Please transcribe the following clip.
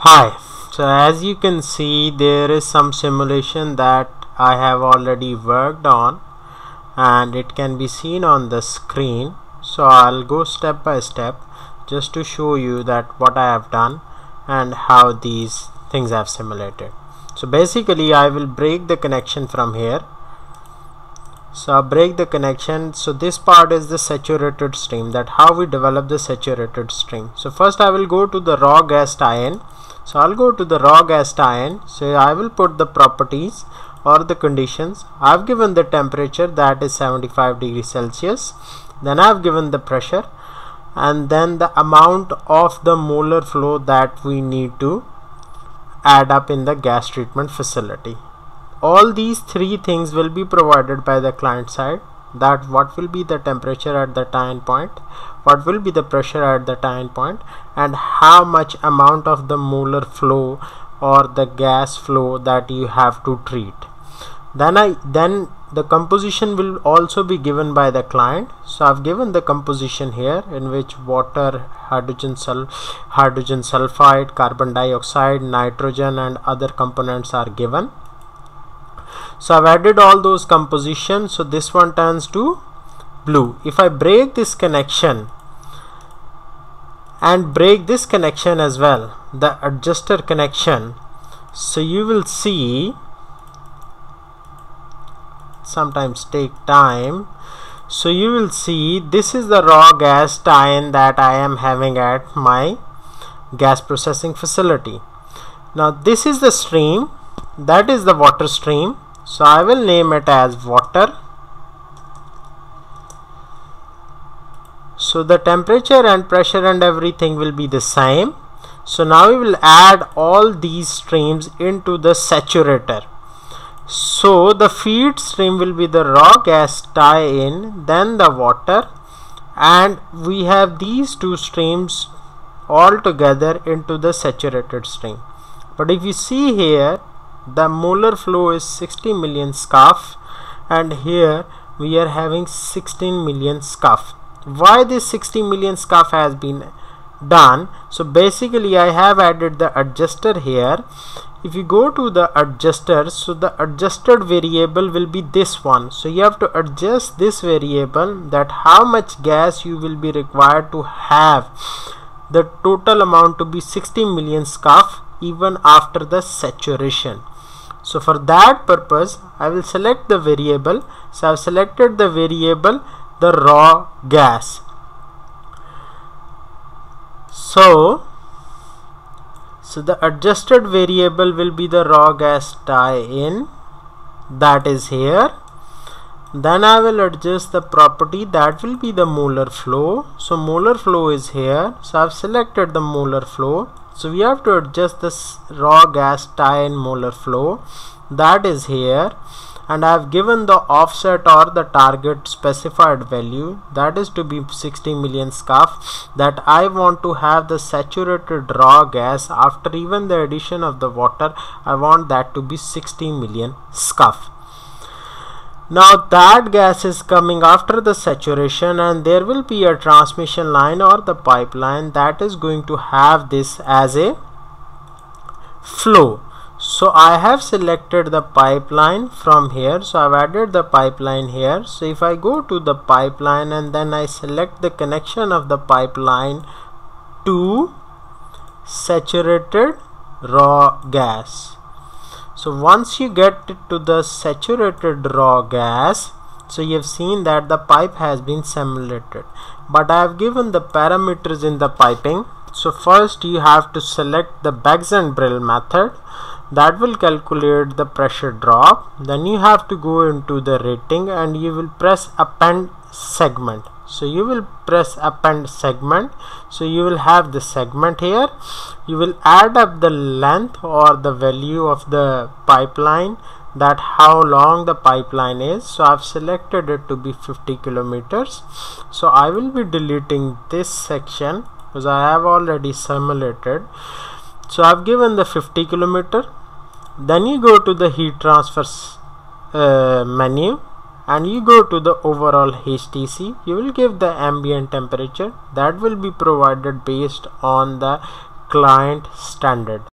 Hi, so as you can see, there is some simulation that I have already worked on and it can be seen on the screen. So I'll go step by step just to show you that what I have done and how these things have simulated. So basically I will break the connection from here. So I'll break the connection. So this part is the saturated stream, that how we develop the saturated stream. So first I will go to the raw gas tie-in. So I'll go to the raw gas tie-in. So I will put the properties or the conditions. I've given the temperature, that is 75 degrees Celsius. Then I've given the pressure and then the amount of the molar flow that we need to add up in the gas treatment facility. All these three things will be provided by the client side, that what will be the temperature at the tie-in point, what will be the pressure at the tie-in point, and how much amount of the molar flow or the gas flow that you have to treat. Then the composition will also be given by the client. So I've given the composition here, in which water, hydrogen sulfide, carbon dioxide, nitrogen and other components are given. So I've added all those compositions. So this one turns to blue. If I break this connection and break this connection as well, the adjuster connection, so you will see, sometimes take time. So you will see this is the raw gas tie-in that I am having at my gas processing facility. Now this is the stream, that is the water stream. So I will name it as water. So the temperature and pressure and everything will be the same. So now we will add all these streams into the saturator. So the feed stream will be the raw gas tie-in, then the water, and we have these two streams all together into the saturated stream. But if you see here, the molar flow is 60 million scuff and here we are having 16 million scuff. Why this 60 million scuff has been done? So basically I have added the adjuster here. If you go to the adjuster, so the adjusted variable will be this one. So you have to adjust this variable, that how much gas you will be required to have the total amount to be 60 million scuff even after the saturation. So for that purpose I will select the variable. So I've selected the variable the raw gas. So the adjusted variable will be the raw gas tie-in, that is here. Then I will adjust the property, that will be the molar flow. So molar flow is here. So I've selected the molar flow. So we have to adjust this raw gas tie-in molar flow, that is here, and I have given the offset or the target specified value, that is to be 60 million scuff, that I want to have the saturated raw gas after even the addition of the water. I want that to be 60 million scuff. Now that gas is coming after the saturation and there will be a transmission line or the pipeline that is going to have this as a flow. So I have selected the pipeline from here. So I've added the pipeline here. So if I go to the pipeline and then I select the connection of the pipeline to saturated raw gas. So once you get it to the saturated raw gas, so you have seen that the pipe has been simulated, but I have given the parameters in the piping. So first you have to select the Beggs and Brill method, that will calculate the pressure drop. Then you have to go into the rating and you will press append segment. So you will press append segment. So you will have the segment here. You will add up the length or the value of the pipeline, that how long the pipeline is. So I've selected it to be 50 kilometers. So I will be deleting this section because I have already simulated. So I've given the 50 kilometer. Then you go to the heat transfer menu and you go to the overall HTC. You will give the ambient temperature, that will be provided based on the client standard.